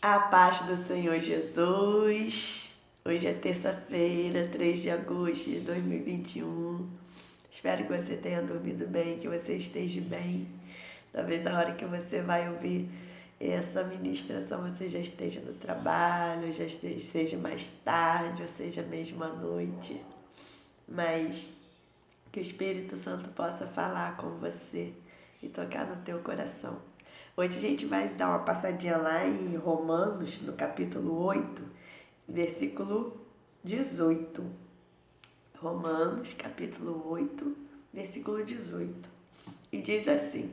A paz do Senhor Jesus. Hoje é terça-feira, 3 de agosto de 2021. Espero que você tenha dormido bem, que você esteja bem. Talvez a hora que você vai ouvir essa ministração você já esteja no trabalho, seja mais tarde, ou seja mesmo à noite. Mas que o Espírito Santo possa falar com você e tocar no teu coração. Hoje a gente vai dar uma passadinha lá em Romanos, no capítulo 8, versículo 18. Romanos, capítulo 8, versículo 18. E diz assim: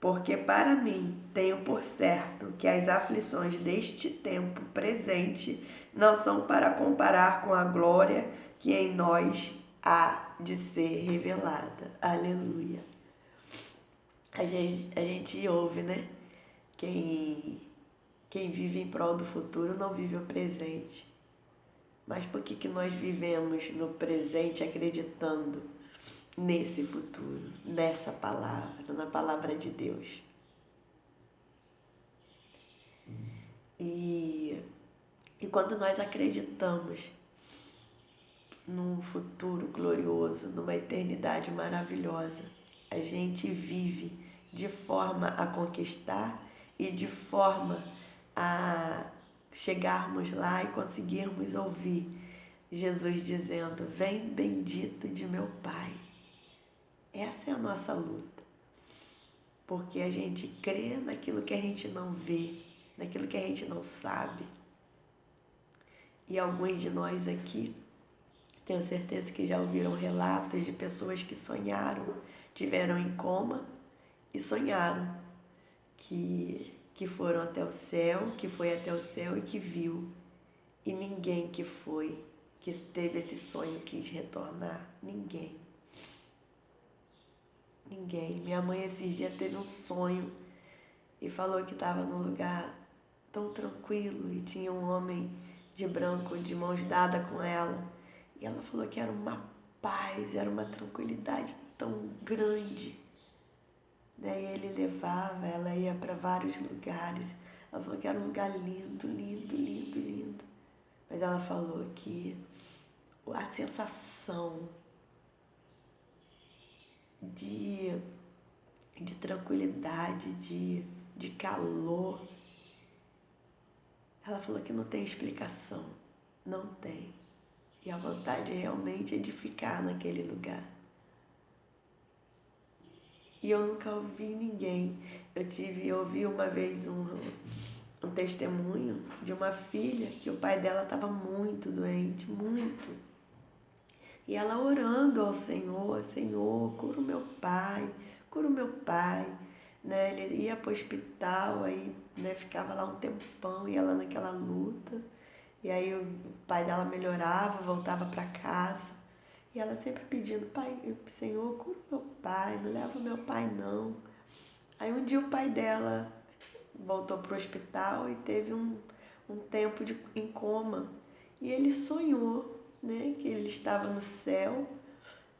Porque para mim tenho por certo que as aflições deste tempo presente não são para comparar com a glória que em nós há de ser revelada. Aleluia. A gente ouve, né? Quem vive em prol do futuro não vive o presente. Mas por que nós vivemos no presente acreditando nesse futuro, nessa palavra, na palavra de Deus? E quando nós acreditamos num futuro glorioso, numa eternidade maravilhosa, a gente vive de forma a conquistar e de forma a chegarmos lá e conseguirmos ouvir Jesus dizendo: Vem bendito de meu Pai. Essa é a nossa luta, porque a gente crê naquilo que a gente não vê, naquilo que a gente não sabe. E alguns de nós aqui, tenho certeza que já ouviram relatos de pessoas que sonharam, tiveram em coma e sonharam que foram até o céu, que foi até o céu e que viu. E ninguém que foi, que teve esse sonho, quis retornar. Ninguém. Ninguém. Minha mãe esses dias teve um sonho e falou que estava num lugar tão tranquilo e tinha um homem de branco de mãos dadas com ela. E ela falou que era uma paz, era uma tranquilidade tão grande. Daí ele levava, ela ia para vários lugares. Ela falou que era um lugar lindo, lindo, lindo, lindo. Mas ela falou que a sensação de tranquilidade, de calor, ela falou que não tem explicação. Não tem. E a vontade realmente é de ficar naquele lugar. E eu nunca ouvi ninguém. Eu ouvi uma vez um testemunho de uma filha que o pai dela estava muito doente, muito. E ela orando ao Senhor: Senhor, cura o meu pai, cura o meu pai. Né? Ele ia para o hospital, aí né, ficava lá um tempão e ela naquela luta. E aí o pai dela melhorava, voltava para casa. E ela sempre pedindo: Pai, Senhor, cura o meu pai, não leva o meu pai não. Aí um dia o pai dela voltou para o hospital e teve um tempo em coma. E ele sonhou, né, que ele estava no céu.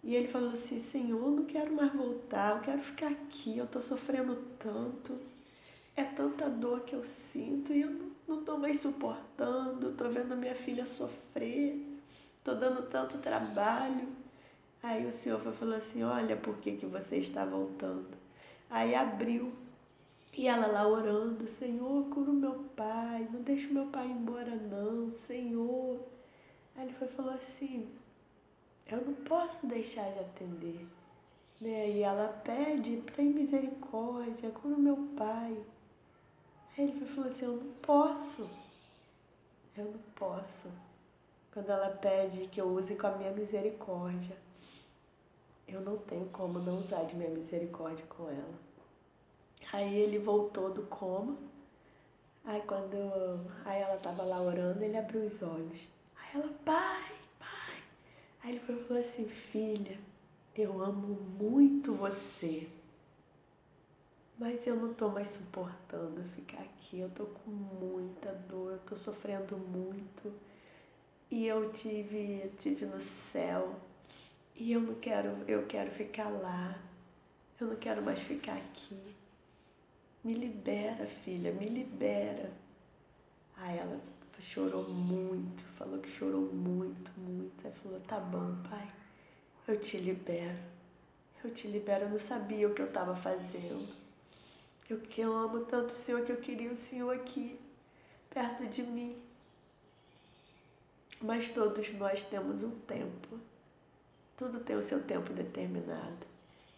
E ele falou assim: Senhor, não quero mais voltar, eu quero ficar aqui, eu estou sofrendo tanto. É tanta dor que eu sinto e eu não estou mais suportando. Estou vendo minha filha sofrer, estou dando tanto trabalho. Aí o Senhor falou assim: olha por que você está voltando. Aí abriu e ela lá orando: Senhor, cura o meu pai, não deixa o meu pai embora não, Senhor. Aí ele falou assim: eu não posso deixar de atender. Né? E ela pede: tem misericórdia, cura o meu pai. Aí ele falou assim: eu não posso. Quando ela pede que eu use com a minha misericórdia, eu não tenho como não usar de minha misericórdia com ela. Aí ele voltou do coma. Aí ela estava lá orando, ele abriu os olhos. Aí ela: pai, pai. Aí ele falou assim: filha, eu amo muito você, mas eu não estou mais suportando ficar aqui. Eu estou com muita dor, eu estou sofrendo muito. E eu tive no céu. E eu quero ficar lá. Eu não quero mais ficar aqui. Me libera, filha, me libera. Aí ela chorou muito, falou que chorou muito, muito. Aí falou, tá bom, pai, eu te libero. Eu te libero, eu não sabia o que eu estava fazendo. Eu que amo tanto o Senhor que eu queria o Senhor aqui, perto de mim. Mas todos nós temos um tempo. Tudo tem o seu tempo determinado.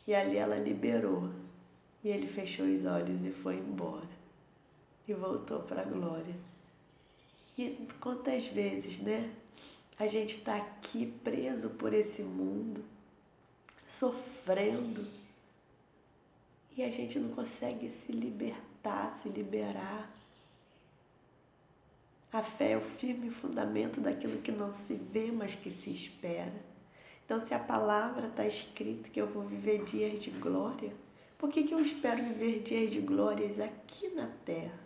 E ali ela liberou. E ele fechou os olhos e foi embora. E voltou para a glória. E quantas vezes, né? A gente está aqui preso por esse mundo, sofrendo. E a gente não consegue se libertar, se liberar. A fé é o firme fundamento daquilo que não se vê, mas que se espera. Então, se a palavra está escrito que eu vou viver dias de glória, por que eu espero viver dias de glórias aqui na terra?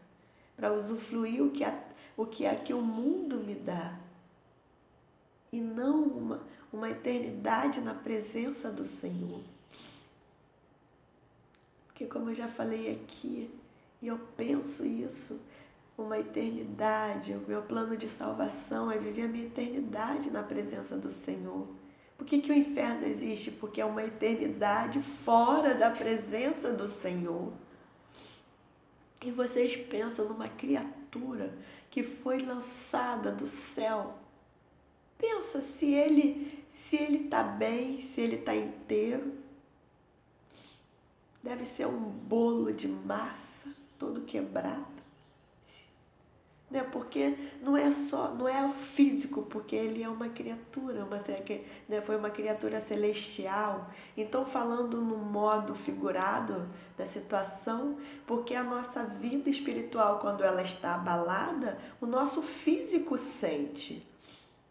Para usufruir o que aqui o mundo me dá. E não uma eternidade na presença do Senhor. Porque como eu já falei aqui, e eu penso isso, uma eternidade, o meu plano de salvação é viver a minha eternidade na presença do Senhor. Por que o inferno existe? Porque é uma eternidade fora da presença do Senhor. E vocês pensam numa criatura que foi lançada do céu. Pensa se ele está bem, se ele está inteiro. Deve ser um bolo de massa, todo quebrado. Né? Porque não é o físico, porque ele é uma criatura, né? Foi uma criatura celestial. Então, falando no modo figurado da situação, porque a nossa vida espiritual, quando ela está abalada, o nosso físico sente.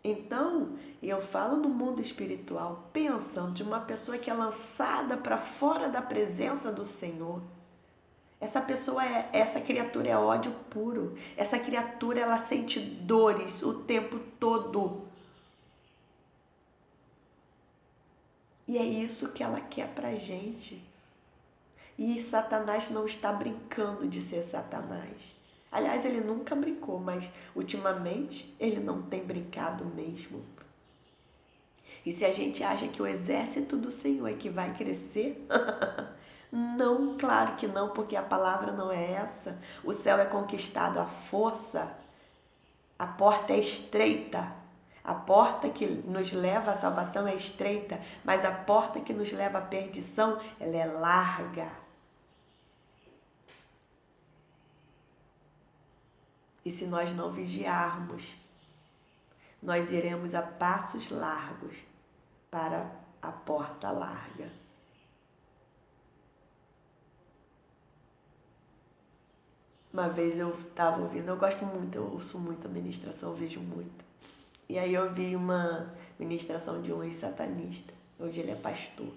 Então, eu falo no mundo espiritual, pensando de uma pessoa que é lançada para fora da presença do Senhor. Essa criatura é ódio puro. Essa criatura, ela sente dores o tempo todo. E é isso que ela quer pra gente. E Satanás não está brincando de ser Satanás. Aliás, ele nunca brincou, mas ultimamente ele não tem brincado mesmo. E se a gente acha que o exército do Senhor é que vai crescer, não, claro que não, porque a palavra não é essa. O céu é conquistado à força. A porta é estreita. A porta que nos leva à salvação é estreita, mas a porta que nos leva à perdição, ela é larga. E se nós não vigiarmos, nós iremos a passos largos para a porta larga. Uma vez eu estava ouvindo, eu gosto muito, eu ouço muito a ministração, eu vejo muito. E aí eu vi uma ministração de um ex-satanista, hoje ele é pastor.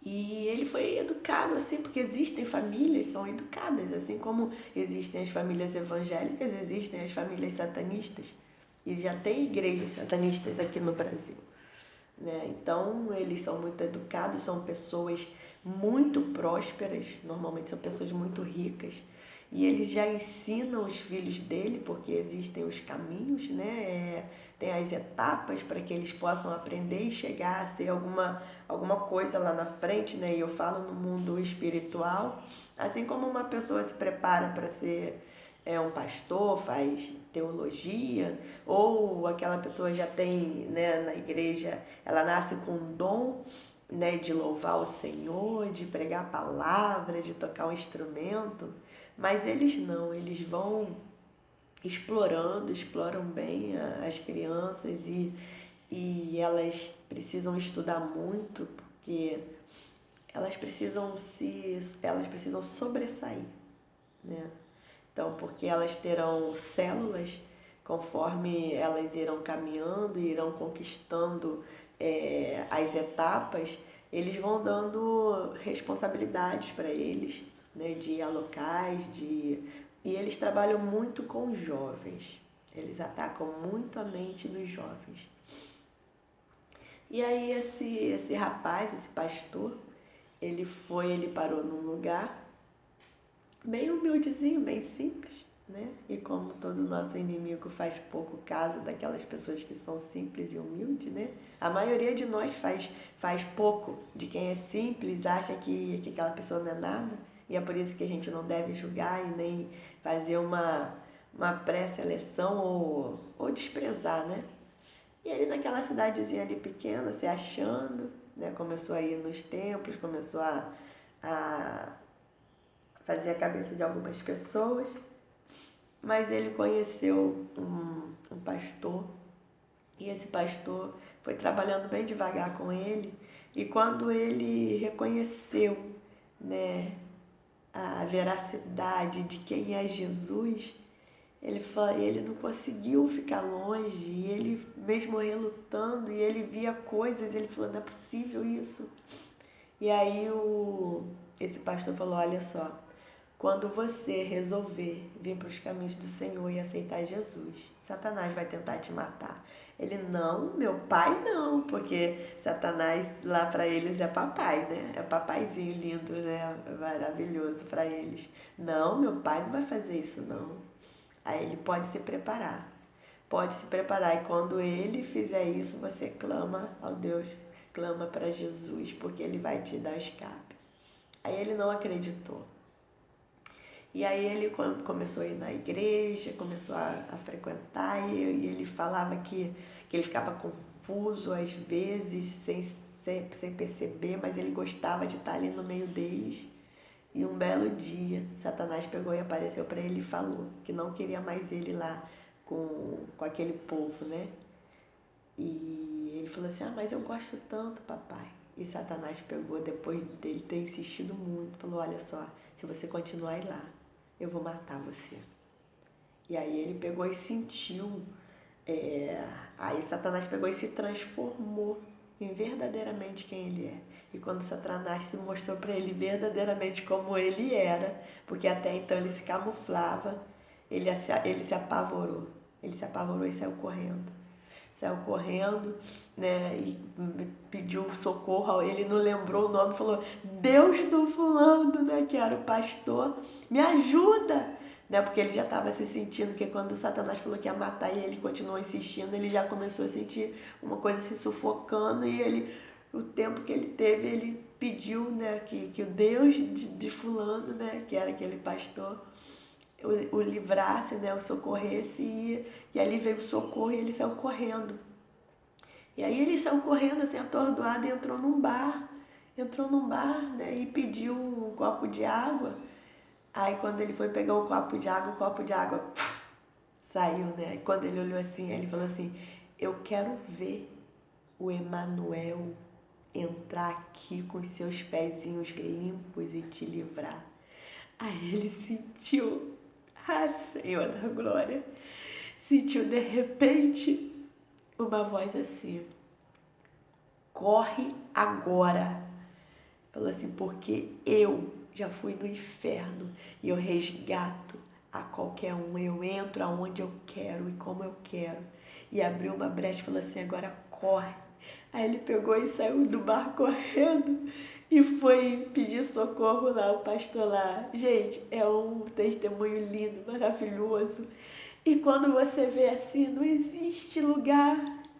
E ele foi educado assim, porque existem famílias, são educadas, assim como existem as famílias evangélicas, existem as famílias satanistas. E já tem igrejas satanistas aqui no Brasil. Né? Então, eles são muito educados, são pessoas muito prósperas, normalmente são pessoas muito ricas. E eles já ensinam os filhos dele, porque existem os caminhos, né? Tem as etapas para que eles possam aprender e chegar a ser alguma coisa lá na frente, né? E eu falo no mundo espiritual, assim como uma pessoa se prepara para ser um pastor, faz teologia, ou aquela pessoa já tem, né, na igreja, ela nasce com um dom, né, de louvar o Senhor, de pregar a palavra, de tocar um instrumento. Mas eles não, eles vão exploram bem as crianças e elas precisam estudar muito porque elas precisam sobressair, né? Então, porque elas terão células conforme elas irão caminhando e irão conquistando as etapas, eles vão dando responsabilidades para eles, né, de ir a locais, e eles trabalham muito com jovens, eles atacam muito a mente dos jovens. E aí esse rapaz, esse pastor, ele parou num lugar bem humildezinho, bem simples, né? E como todo nosso inimigo faz pouco caso daquelas pessoas que são simples e humildes, né? A maioria de nós faz pouco de quem é simples, acha que aquela pessoa não é nada, e é por isso que a gente não deve julgar e nem fazer uma pré-seleção ou desprezar, né? E ele naquela cidadezinha ali pequena, se achando, né? Começou a ir nos templos, começou a fazer a cabeça de algumas pessoas, mas ele conheceu um pastor, e esse pastor foi trabalhando bem devagar com ele, e quando ele reconheceu, né, a veracidade de quem é Jesus, ele não conseguiu ficar longe, e ele mesmo relutando, e ele via coisas, ele falou, não é possível isso. E aí esse pastor falou, olha só, quando você resolver vir para os caminhos do Senhor e aceitar Jesus, Satanás vai tentar te matar. Ele, não, meu pai não, porque Satanás lá para eles é papai, né? É papaizinho lindo, né? Maravilhoso para eles. Não, meu pai não vai fazer isso não. Aí ele pode se preparar. Pode se preparar. E quando ele fizer isso, você clama ao Deus, clama para Jesus, porque ele vai te dar escape. Aí ele não acreditou. E aí ele começou a ir na igreja, começou a frequentar, e ele falava que ele ficava confuso às vezes, sem perceber, mas ele gostava de estar ali no meio deles. E um belo dia, Satanás pegou e apareceu para ele e falou que não queria mais ele lá com aquele povo, né? E ele falou assim, mas eu gosto tanto, papai. E Satanás pegou, depois dele ter insistido muito, falou, olha só, se você continuar aí lá, eu vou matar você. E aí ele pegou e sentiu, aí Satanás pegou e se transformou em verdadeiramente quem ele é. E quando Satanás se mostrou para ele verdadeiramente como ele era, porque até então ele se camuflava, ele se apavorou. Ele se apavorou e saiu correndo. Saiu correndo, né, e pediu socorro. Ele não lembrou o nome, falou, Deus do fulano, né, que era o pastor, me ajuda, né, porque ele já estava se sentindo, que quando Satanás falou que ia matar e ele continuou insistindo, ele já começou a sentir uma coisa se sufocando, e ele, o tempo que ele teve, ele pediu, né, que o Deus de fulano, né, que era aquele pastor, o livrasse, né, o socorresse, e ali veio o socorro e ele saiu correndo. E aí ele saiu correndo assim, atordoado, e entrou num bar, né, e pediu um copo de água. Aí quando ele foi pegar o copo de água saiu, né? E quando ele olhou assim, ele falou assim, eu quero ver o Emanuel entrar aqui com os seus pezinhos limpos e te livrar. Aí ele sentiu, Senhor da glória, sentiu de repente uma voz assim, corre agora. Falou assim, porque eu já fui no inferno e eu resgato a qualquer um, eu entro aonde eu quero e como eu quero. E abriu uma brecha e falou assim, agora corre. Aí ele pegou e saiu do bar correndo e foi pedir socorro lá, o pastor lá. Gente, é um testemunho lindo, maravilhoso. E quando você vê assim, não existe lugar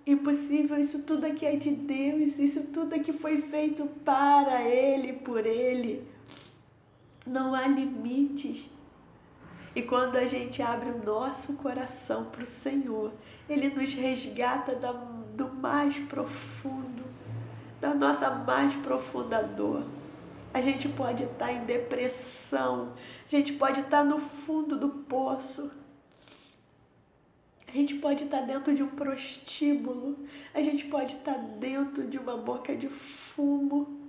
impossível, isso tudo aqui é de Deus, isso tudo aqui foi feito para Ele, por Ele. Não há limites. E quando a gente abre o nosso coração para o Senhor, Ele nos resgata do mais profundo, da nossa mais profunda dor. A gente pode estar em depressão, a gente pode estar no fundo do poço, a gente pode estar dentro de um prostíbulo, a gente pode estar dentro de uma boca de fumo.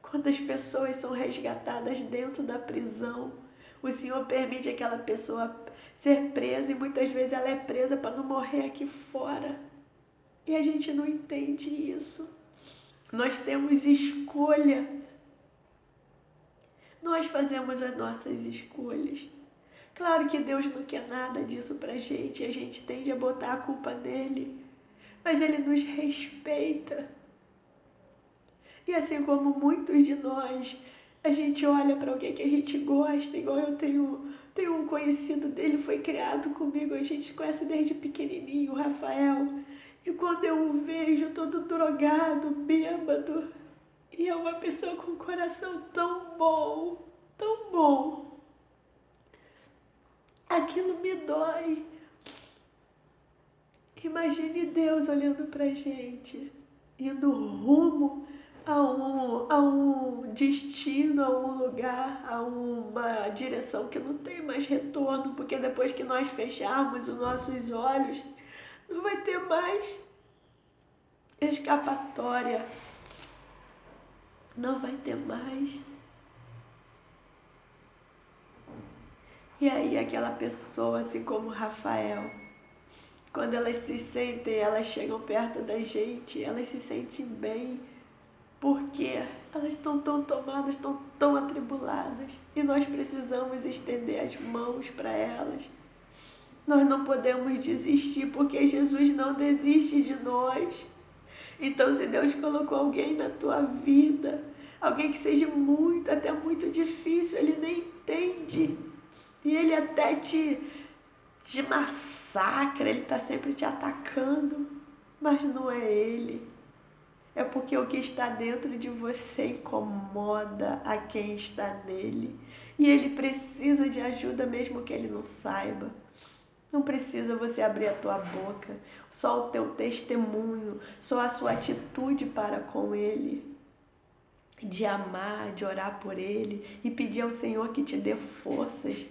Quantas pessoas são resgatadas dentro da prisão? O Senhor permite aquela pessoa ser presa e muitas vezes ela é presa para não morrer aqui fora. E a gente não entende isso. Nós temos escolha. Nós fazemos as nossas escolhas. Claro que Deus não quer nada disso pra gente, e a gente tende a botar a culpa nele, mas Ele nos respeita. E assim como muitos de nós A gente olha para alguém que a gente gosta, igual eu tenho um conhecido dele, foi criado comigo, a gente conhece desde pequenininho, o Rafael. E quando eu o vejo todo drogado, bêbado, e é uma pessoa com um coração tão bom, aquilo me dói. Imagine Deus olhando pra gente, indo rumo a um destino, a um lugar, a uma direção que não tem mais retorno, porque depois que nós fecharmos os nossos olhos, não vai ter mais escapatória, não vai ter mais. E aí aquela pessoa, assim como Rafael, quando elas se sentem, elas chegam perto da gente, elas se sentem bem, porque elas estão tão tomadas, estão tão atribuladas, e nós precisamos estender as mãos para elas. Nós não podemos desistir, porque Jesus não desiste de nós. Então, se Deus colocou alguém na tua vida, alguém que seja até muito difícil, Ele nem entende, e Ele até te massacra, Ele está sempre te atacando, mas não é Ele. É porque o que está dentro de você incomoda a quem está nele. E ele precisa de ajuda mesmo que ele não saiba. Não precisa você abrir a tua boca, só o teu testemunho, só a sua atitude para com ele. De amar, de orar por ele e pedir ao Senhor que te dê forças.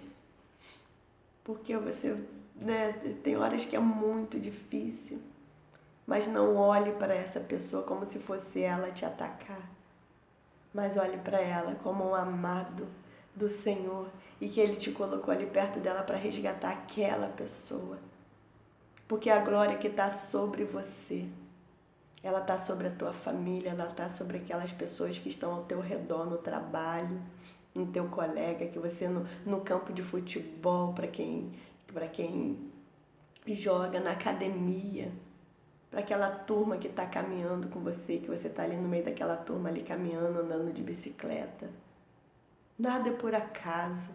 Porque você, tem horas que é muito difícil. Mas não olhe para essa pessoa como se fosse ela te atacar. Mas olhe para ela como um amado do Senhor e que Ele te colocou ali perto dela para resgatar aquela pessoa. Porque a glória que está sobre você, ela está sobre a tua família, ela está sobre aquelas pessoas que estão ao teu redor no trabalho, no teu colega, que você no campo de futebol, para quem joga na academia, para aquela turma que está caminhando com você, que você está ali no meio daquela turma ali caminhando, andando de bicicleta. Nada é por acaso.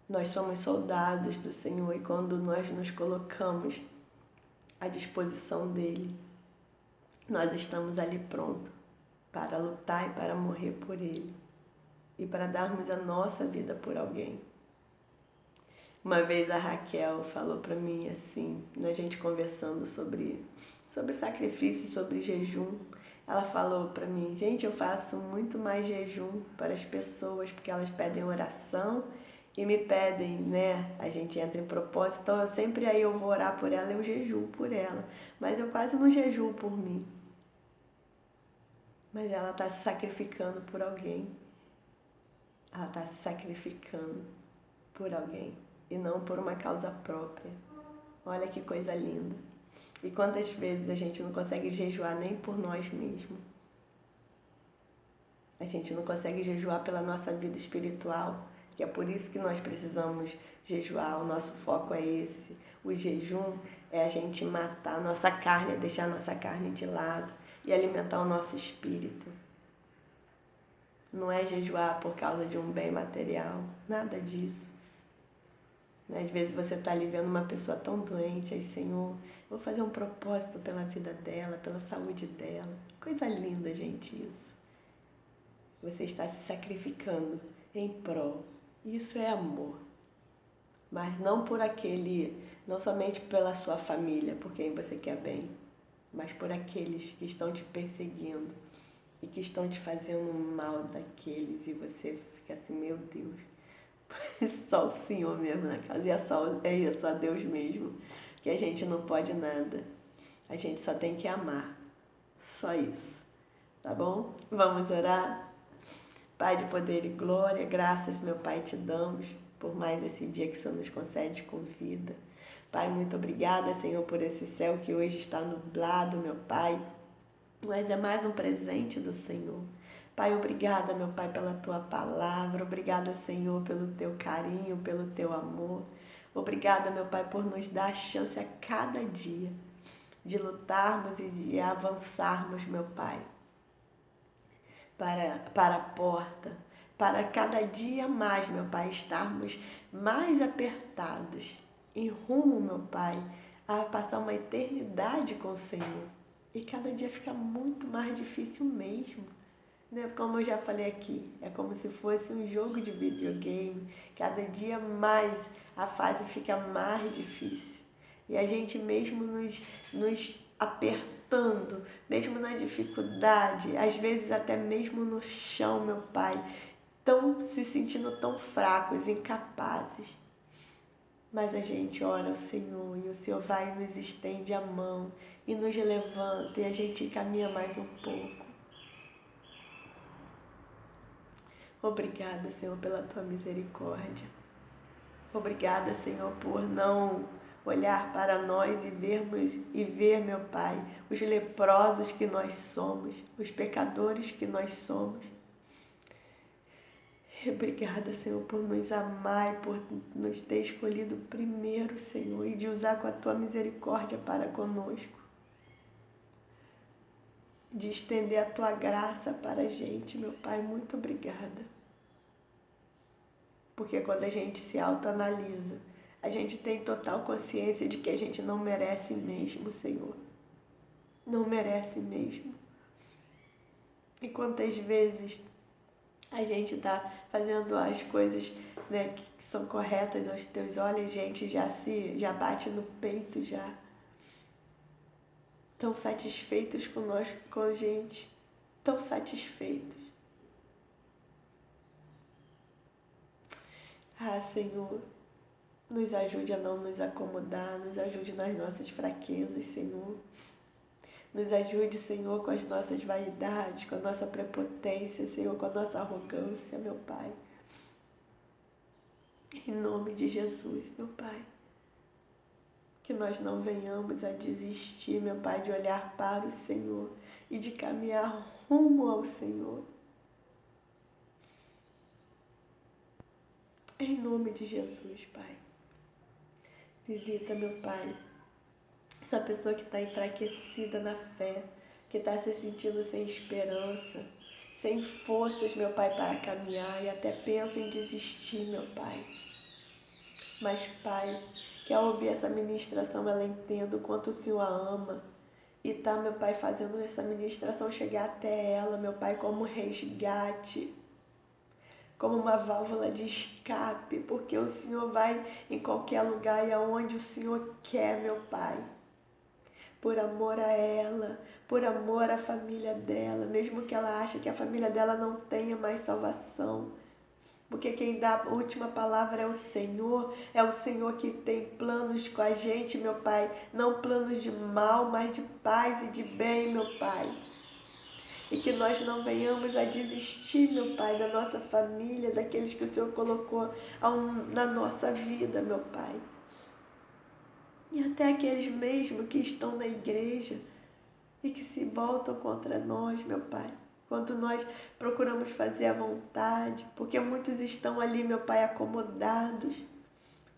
Nós somos soldados do Senhor e quando nós nos colocamos à disposição dEle, nós estamos ali prontos para lutar e para morrer por Ele e para darmos a nossa vida por alguém. Uma vez a Raquel falou para mim assim, a gente conversando sobre sacrifício, sobre jejum, ela falou para mim, gente, eu faço muito mais jejum para as pessoas, porque elas pedem oração e me pedem, a gente entra em propósito, então sempre aí eu vou orar por ela, eu jejuo por ela, mas eu quase não jejuo por mim. Mas ela está se sacrificando por alguém. Ela está se sacrificando por alguém e não por uma causa própria. Olha que coisa linda. E quantas vezes a gente não consegue jejuar nem por nós mesmos? A gente não consegue jejuar pela nossa vida espiritual, que é por isso que nós precisamos jejuar. O nosso foco é esse. O jejum é a gente matar a nossa carne, deixar a nossa carne de lado e alimentar o nosso espírito. Não é jejuar por causa de um bem material, nada disso. Às vezes você está ali vendo uma pessoa tão doente, aí, Senhor, vou fazer um propósito pela vida dela, pela saúde dela. Coisa linda, gente, isso. Você está se sacrificando em prol. Isso é amor. Mas não não somente pela sua família, por quem você quer bem, mas por aqueles que estão te perseguindo e que estão te fazendo mal daqueles. E você fica assim, meu Deus. Só o Senhor mesmo na casa, e é só Deus mesmo, que a gente não pode nada, a gente só tem que amar, só isso, tá bom? Vamos orar? Pai de poder e glória, graças, meu Pai, te damos por mais esse dia que o Senhor nos concede com vida. Pai, muito obrigada, Senhor, por esse céu que hoje está nublado, meu Pai, mas é mais um presente do Senhor. Pai, obrigada, meu Pai, pela Tua palavra. Obrigada, Senhor, pelo Teu carinho, pelo Teu amor. Obrigada, meu Pai, por nos dar a chance a cada dia de lutarmos e de avançarmos, meu Pai, para a porta, para cada dia mais, meu Pai, estarmos mais apertados em rumo, meu Pai, a passar uma eternidade com o Senhor. E cada dia fica muito mais difícil mesmo, né? Como eu já falei aqui, é como se fosse um jogo de videogame. Cada dia mais a fase fica mais difícil. E a gente mesmo nos apertando, mesmo na dificuldade, às vezes até mesmo no chão, meu Pai, se sentindo tão fracos, incapazes. Mas a gente ora ao Senhor e o Senhor vai e nos estende a mão e nos levanta e a gente caminha mais um pouco. Obrigada, Senhor, pela tua misericórdia. Obrigada, Senhor, por não olhar para nós e ver, meu Pai, os leprosos que nós somos, os pecadores que nós somos. Obrigada, Senhor, por nos amar e por nos ter escolhido primeiro, Senhor, e de usar com a tua misericórdia para conosco. De estender a tua graça para a gente, meu Pai, muito obrigada. Porque quando a gente se autoanalisa, a gente tem total consciência de que a gente não merece mesmo, Senhor. Não merece mesmo. E quantas vezes a gente está fazendo as coisas, né, que são corretas aos teus olhos, a gente já bate no peito, já tão satisfeitos com a gente, tão satisfeitos. Ah, Senhor, nos ajude a não nos acomodar, nos ajude nas nossas fraquezas, Senhor. Nos ajude, Senhor, com as nossas vaidades, com a nossa prepotência, Senhor, com a nossa arrogância, meu Pai. Em nome de Jesus, meu Pai. Que nós não venhamos a desistir, meu Pai, de olhar para o Senhor e de caminhar rumo ao Senhor. Em nome de Jesus, Pai. Visita, meu Pai, essa pessoa que está enfraquecida na fé, que está se sentindo sem esperança, sem forças, meu Pai, para caminhar e até pensa em desistir, meu Pai. Mas, Pai, que ao ouvir essa ministração ela entenda o quanto o Senhor a ama e tá, meu Pai, fazendo essa ministração chegar até ela, meu Pai, como resgate, como uma válvula de escape, porque o Senhor vai em qualquer lugar e aonde o Senhor quer, meu Pai. Por amor a ela, por amor à família dela, mesmo que ela ache que a família dela não tenha mais salvação. Porque quem dá a última palavra é o Senhor que tem planos com a gente, meu Pai. Não planos de mal, mas de paz e de bem, meu Pai. E que nós não venhamos a desistir, meu Pai, da nossa família, daqueles que o Senhor colocou na nossa vida, meu Pai. E até aqueles mesmo que estão na igreja e que se voltam contra nós, meu Pai. Quando nós procuramos fazer a vontade, porque muitos estão ali, meu Pai, acomodados,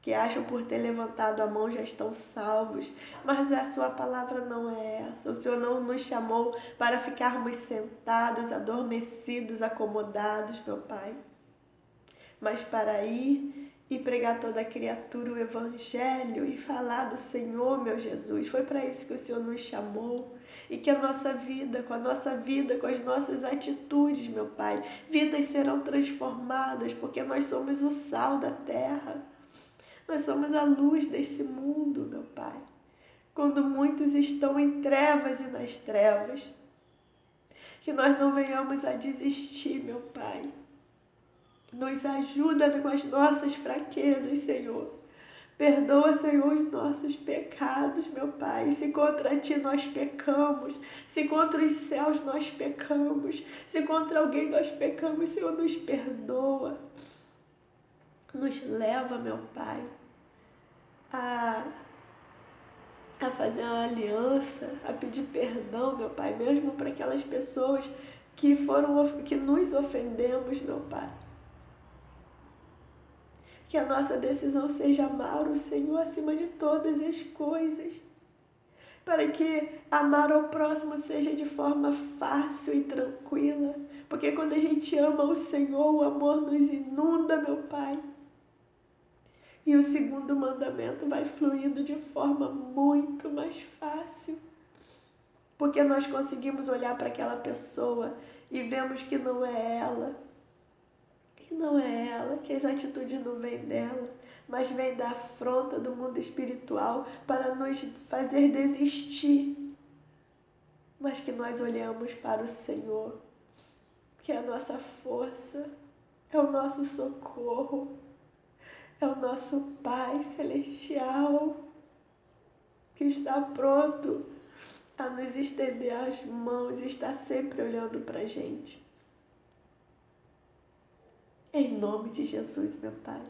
que acham por ter levantado a mão já estão salvos, mas a sua palavra não é essa. O Senhor não nos chamou para ficarmos sentados, adormecidos, acomodados, meu Pai, mas para ir e pregar toda a criatura o Evangelho e falar do Senhor, meu Jesus. Foi para isso que o Senhor nos chamou. E que a nossa vida, com as nossas atitudes, meu Pai, vidas serão transformadas, porque nós somos o sal da terra. Nós somos a luz desse mundo, meu Pai. Quando muitos estão em trevas e nas trevas, que nós não venhamos a desistir, meu Pai. Nos ajuda com as nossas fraquezas, Senhor. Perdoa, Senhor, os nossos pecados, meu Pai. Se contra Ti nós pecamos, se contra os céus nós pecamos, se contra alguém nós pecamos, Senhor, nos perdoa. Nos leva, meu Pai, a fazer uma aliança, a pedir perdão, meu Pai, mesmo para aquelas pessoas que nos ofendemos, meu Pai. Que a nossa decisão seja amar o Senhor acima de todas as coisas. Para que amar ao próximo seja de forma fácil e tranquila. Porque quando a gente ama o Senhor, o amor nos inunda, meu Pai. E o segundo mandamento vai fluindo de forma muito mais fácil. Porque nós conseguimos olhar para aquela pessoa e vemos que não é ela. Que não é ela, que as atitudes não vêm dela, mas vem da afronta do mundo espiritual para nos fazer desistir. Mas que nós olhamos para o Senhor, que é a nossa força, é o nosso socorro, é o nosso Pai Celestial, que está pronto a nos estender as mãos e está sempre olhando para a gente. Em nome de Jesus, meu Pai,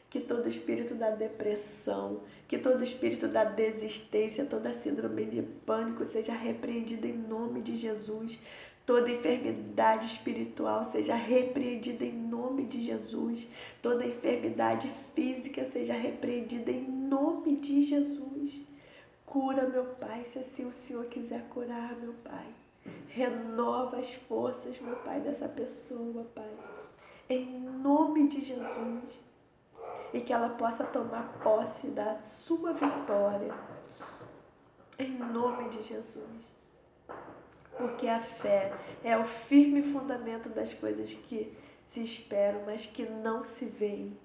que todo espírito da depressão, que todo espírito da desistência, toda síndrome de pânico seja repreendido em nome de Jesus. Toda enfermidade espiritual seja repreendida em nome de Jesus. Toda enfermidade física seja repreendida em nome de Jesus. Cura, meu Pai, se assim o Senhor quiser curar, meu Pai. Renova as forças, meu Pai, dessa pessoa, Pai. Em nome de Jesus. E que ela possa tomar posse da sua vitória. Em nome de Jesus. Porque a fé é o firme fundamento das coisas que se esperam, mas que não se veem.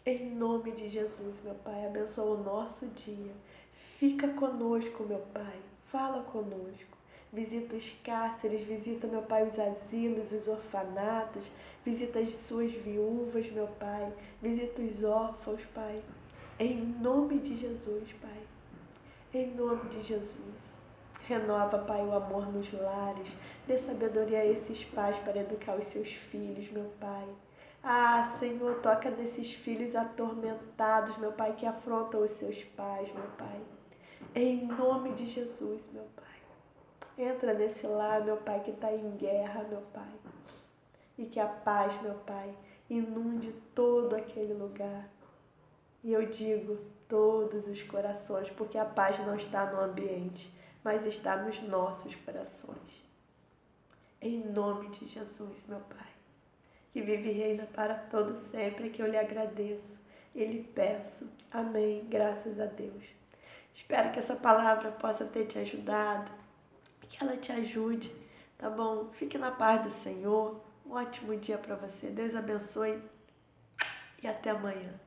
Em nome de Jesus, meu Pai, abençoa o nosso dia. Fica conosco, meu Pai. Fala conosco. Visita os cárceres, visita, meu Pai, os asilos, os orfanatos. Visita as suas viúvas, meu Pai. Visita os órfãos, Pai. Em nome de Jesus, Pai. Em nome de Jesus. Renova, Pai, o amor nos lares. Dê sabedoria a esses pais para educar os seus filhos, meu Pai. Ah, Senhor, toca nesses filhos atormentados, meu Pai, que afrontam os seus pais, meu Pai. Em nome de Jesus, meu Pai. Entra nesse lar, meu Pai, que está em guerra, meu Pai. E que a paz, meu Pai, inunde todo aquele lugar. E eu digo, todos os corações, porque a paz não está no ambiente, mas está nos nossos corações. Em nome de Jesus, meu Pai, que vive e reina para todo sempre, que eu lhe agradeço e lhe peço. Amém. Graças a Deus. Espero que essa palavra possa ter te ajudado, que ela te ajude, tá bom? Fique na paz do Senhor. Um ótimo dia para você. Deus abençoe e até amanhã.